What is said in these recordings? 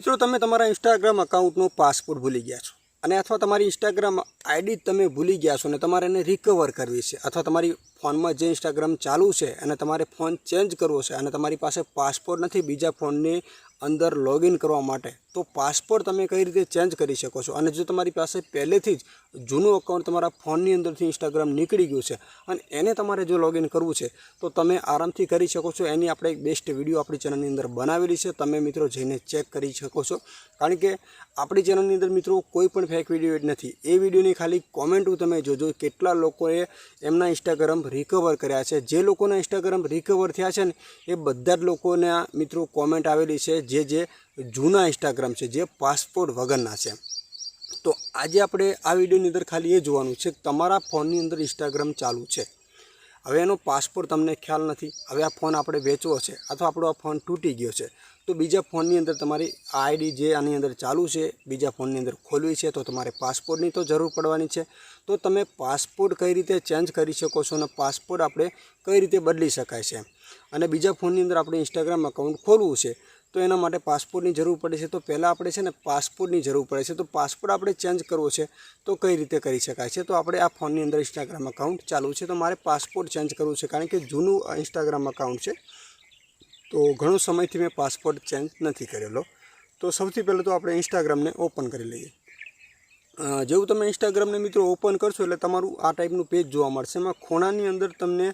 मित्रों तमे तमारा इंस्टाग्राम अकाउंटनो पासवर्ड भूली गया छो अने अथवा तमारी इंस्टाग्राम आईडी तमे भूली गया छो ने तमारे एने रिकवर करवी छे अथवा तमारी फोन में जे इंस्टाग्राम चालू है अने तमारे फोन चेन्ज करवो छे अने तमारी पासे पासपोर्ट नहीं बीजा फोननी अंदर लॉगिन करवा माटे तो पासपोर्ट तमे कई रीते चेन्ज करी शको छो। अने जो तमारी पासे पहलेथी ज जूनू अकाउंट तमारा फोननी अंदरथी इंस्टाग्राम निकળી गयुं छे अने एने तमारे जो लॉगिन करवुं छे तो तमे आरामथी करी शको छो। एनी आपणे एक बेस्ट विडियो आपणी चेनलनी अंदर बनावेली छे, तमे मित्रों जईने चेक करी शको छो। कारण के आपणी चेनलनी अंदर मित्रों कोई पण फेक विडियो एड नथी। ए विडियोनी खाली कॉमेंटो तमे जोजो केटला लोकोए एमना इंस्टाग्राम रिकवर कर्या छे। जे लोकोना इंस्टाग्राम रिकवर थया छे ने ए बधा ज लोकोना मित्रों कॉमेंट आवेली छे जे जे जूना इंस्टाग्राम है जे पासपोर्ट वगरना है। तो आज आपणे आ विडियोनी अंदर खाली ए जोवानुं छे के तमारा फोननी अंदर इंस्टाग्राम चालू है, हवे एनो पासपोर्ट तमने ख्याल नहीं, हवे आ फोन आपणे वेचवो छे अथवा आपणो आ फोन तूटी गयो छे तो बीजा फोननी अंदर तमारी आईडी जे आनी अंदर चालू है बीजा फोननी अंदर खोलवी है तो तमारे पासपोर्टनी तो जरूर पड़वानी है। तो तमे पासपोर्ट कई रीते चेन्ज करी शको छो ने पासपोर्ट आपणे कई रीते बदली शकाय छे अने बीजा फोननी अंदर आपणे इंस्टाग्राम अकाउंट खोलवुं छे तो एना माटे पासपोर्टनी जरूर पड़े छे। तो पहला आपणे छे ने पासपोर्टनी जरूर पड़े छे। तो पासपोर्ट आपणे चेन्ज करवो छे तो कई रीते करी शकाय छे। तो आपणे आ फोननी अंदर इंस्टाग्राम अकाउंट चालू छे तो मारे पासपोर्ट चेन्ज करवुं छे कारण के जूनू इंस्टाग्राम अकाउंट छे तो घणो समयथी मैं पासपोर्ट चेन्ज नहीं करेलो। तो सौथी पहले तो आपणे इंस्टाग्राम ने ओपन करी लईए। जेवुं तमे इंस्टाग्राम ने मित्रों ओपन करशो एटले तमारुं आ टाइपनुं पेज जोवा मळशे। एमां खूणानी अंदर तमने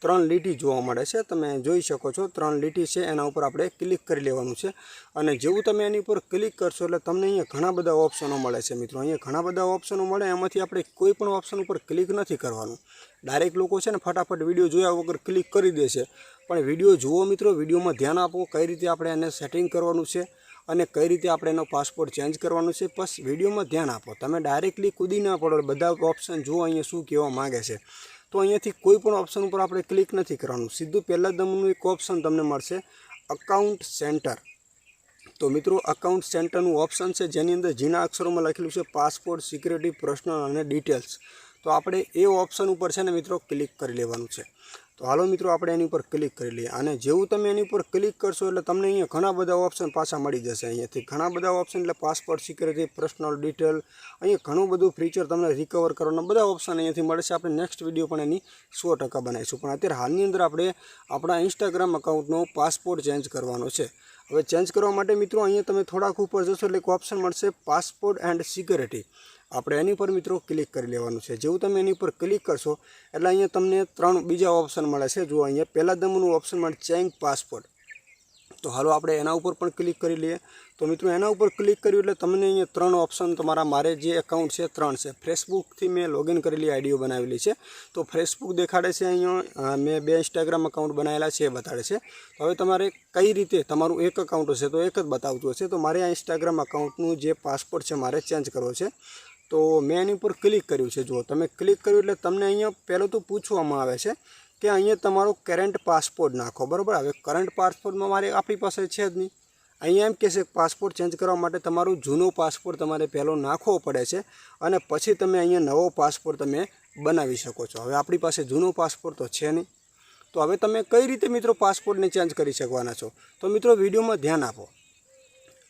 3 લીટી જોવા મળે છે, તમે જોઈ શકો છો 3 લીટી છે એના ઉપર આપણે ક્લિક કરી લેવાનું છે અને જેવું તમે એની ઉપર ક્લિક કરશો એટલે તમને અહીંયા ઘણા બધા ઓપ્શનો મળે છે મિત્રો। અહીંયા ઘણા બધા ઓપ્શનો મળે એમાંથી આપણે કોઈ પણ ઓપ્શન ઉપર ક્લિક નથી કરવાનું। ડાયરેક્ટ લોકો છે ને ફટાફટ વિડીયો જોયા વગર ક્લિક કરી દે છે, પણ વિડીયો જુઓ મિત્રો, વિડીયોમાં ध्यान આપો કઈ રીતે આપણે એને સેટિંગ કરવાનું છે અને કઈ રીતે આપણે એનો પાસપોર્ટ ચેન્જ કરવાનું છે। બસ વિડીયોમાં ध्यान આપો, તમે ડાયરેક્ટલી કૂદી ના પડો, બધા ઓપ્શન જુઓ અહીંયા શું કહેવા માંગે છે। तो अहींयाथी कोईपण ऑप्शन पर आपणे क्लिक नहीं करवानुं, सीधुं पहला नंबरनुं एक ऑप्शन तमने मळशे अकाउंट सेंटर। तो मित्रों अकाउंट सेंटरनुं ऑप्शन है जेनी अंदर झीणा अक्षरों में लखेलुं छे पासपोर्ट सिक्योरिटी पर्सनल अने डिटेल्स। तो आपणे ए ऑप्शन पर छे ने मित्रों क्लिक करी लेवानुं छे। तो हालो मित्रों आपणे एनी पर क्लिक करी लईए अने जेवुं तमे एनी पर क्लिक करशो एटले तमने अहींया घणा बधा ऑप्शन पाछा मळी जशे। अहींयाथी घणा बधा ऑप्शन एटले पासपोर्ट सिक्योरिटी पर्सनल डिटेल अहींया घणुं बधुं फीचर तमने रिकवर करवाना बधा ऑप्शन अहींयाथी मळशे। आपणे नेक्स्ट विडियो पण एनी 100% बनावीशुं, पण अत्यारे हालनी अंदर आपणे आपणा इंस्टाग्राम अकाउंटनो पासपोर्ट चेन्ज करवानो छे। हवे चेन्ज करवा माटे मित्रों अहींया तमे थोड़ाक उपर जशो एटले एक ऑप्शन मळशे पासपोर्ट एंड सिक्योरिटी। આપણે એની પર મિત્રો ક્લિક કરી લેવાનું છે। જેવું તમે એની પર ક્લિક કરશો એટલે અહીંયા તમને 3 બીજા ઓપ્શન મળે છે। જો અહીંયા પહેલા નંબરનું ઓપ્શન મળે ચેન્જ પાસપોર્ટ। તો હાલો આપણે એના ઉપર પણ ક્લિક કરી લઈએ। તો મિત્રો એના ઉપર ક્લિક કર્યું એટલે તમને અહીંયા 3 ઓપ્શન તમારા મારે જે એકાઉન્ટ છે 3 છે। ફેસબુકથી મેં લોગિન કરેલી આઈડીઓ બનાવેલી છે તો ફેસબુક દેખાડે છે, અહીંયા મેં 2 ઇન્સ્ટાગ્રામ અકાઉન્ટ બનાવેલા છે એ બતાડે છે। તો હવે તમારે કઈ રીતે તમારું એક અકાઉન્ટ હશે તો એક જ બતાવતું હશે। તો મારે આ ઇન્સ્ટાગ્રામ અકાઉન્ટનું જે પાસપોર્ટ છે મારે ચેન્જ કરવો છે। तो मैं एनी पर क्लिक कर्युं छे। जो तमे क्लिक कर्युं एटले तमने अहींया पहेलो तो पूछवामां आवे छे के अहींया तमारो करंट पासपोर्ट नाखो, बराबर। हवे करंट पासपोर्टमां मारे आपणी पासे छे ज नहीं। अहींया एम कहेशे पासपोर्ट चेन्ज करवा माटे तमारो जूनो पासपोर्ट तमारे पहेलो नाखવો પડે છે અને પછી તમે અહીંયા નવો પાસપોર્ટ તમે બનાવી શકો છો। હવે આપણી પાસે જૂનો પાસપોર્ટ તો છે નહીં, તો હવે તમે કઈ રીતે મિત્રો પાસપોર્ટને ચેન્જ કરી શકવાના છો? તો મિત્રો વિડીયોમાં ધ્યાન આપો।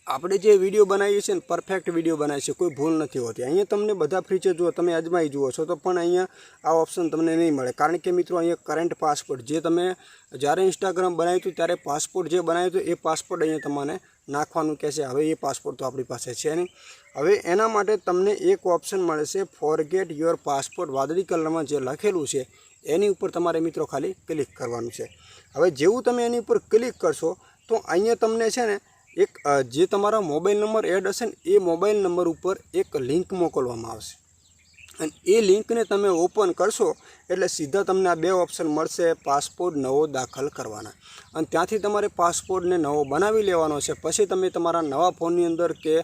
આપણે જે વિડીયો બનાવીએ છીએ ને પરફેક્ટ વિડીયો બનાવીએ છીએ, કોઈ ભૂલ નથી હોતી। અહીંયા તમને બધા ફીચર જુઓ, તમે અજમાઈ જુઓ છો તો પણ અહીંયા આ ઓપ્શન તમને નહીં મળે કારણ કે મિત્રો અહીંયા કરંટ પાસપોર્ટ જે તમે જ્યારે ઇન્સ્ટાગ્રામ બનાવ્યું હતું ત્યારે પાસપોર્ટ જે બનાવ્યું હતું એ પાસપોર્ટ અહીંયા તમને નાખવાનું કહેશે। હવે એ પાસપોર્ટ તો આપણી પાસે છે નહીં। હવે એના માટે તમને એક ઓપ્શન મળે છે ફોરગેટ યોર પાસપોર્ટ, વાદળી કલરમાં જે લખેલું છે એની ઉપર તમારે મિત્રો ખાલી ક્લિક કરવાનું છે। હવે જેવું તમે એની ઉપર ક્લિક કરશો તો અહીંયા તમને છે ને एक जे तमारा मोबाइल नंबर एड हशे ने ए मोबाइल नंबर पर एक लिंक मोकलवामां आवशे अने ए लिंक ने तमे ओपन करशो एटले सीधा तमने आ 2 ऑप्शन मळशे पासपोर्ट नवो दाखल करवाना अने त्यांथी तमारे पासपोर्ट ने नवो बनावी लेवानो छे। पछी तमे तमारा नवा फोननी अंदर के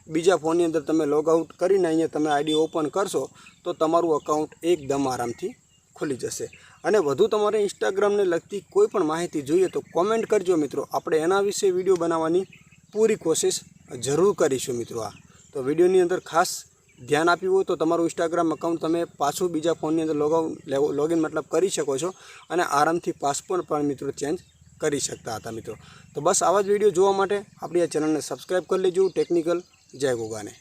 बीजा फोननी अंदर तमे लॉग आउट करीने अहींया तमे आईडी ओपन करशो तो तमारुं अकाउंट एकदम आरामथी खुली जशे। અને વધુ તમારે ઇન્સ્ટાગ્રામને લગતી કોઈ પણ માહિતી જોઈએ તો કોમેન્ટ કરજો મિત્રો, આપણે એના વિશે વિડીયો બનાવવાની પૂરી કોશિશ જરૂર કરીશું મિત્રો। આ તો વિડીયોની અંદર ખાસ ध्यान आप्युं हो तो तमारुं इंस्टाग्राम अकाउंट तमे पाछुं बीजा फोननी अंदर लॉगिन मतलब करी शको छो अने आरामथी पासपोर्ट पण मित्रों चेन्ज કરી શકતા હતા મિત્રો. તો બસ આવા જ વિડીયો જોવા માટે આપણી આ ચેનલને સબસ્ક્રાઈબ કરી લેજો. ટેકનિકલ જય ગોગાને.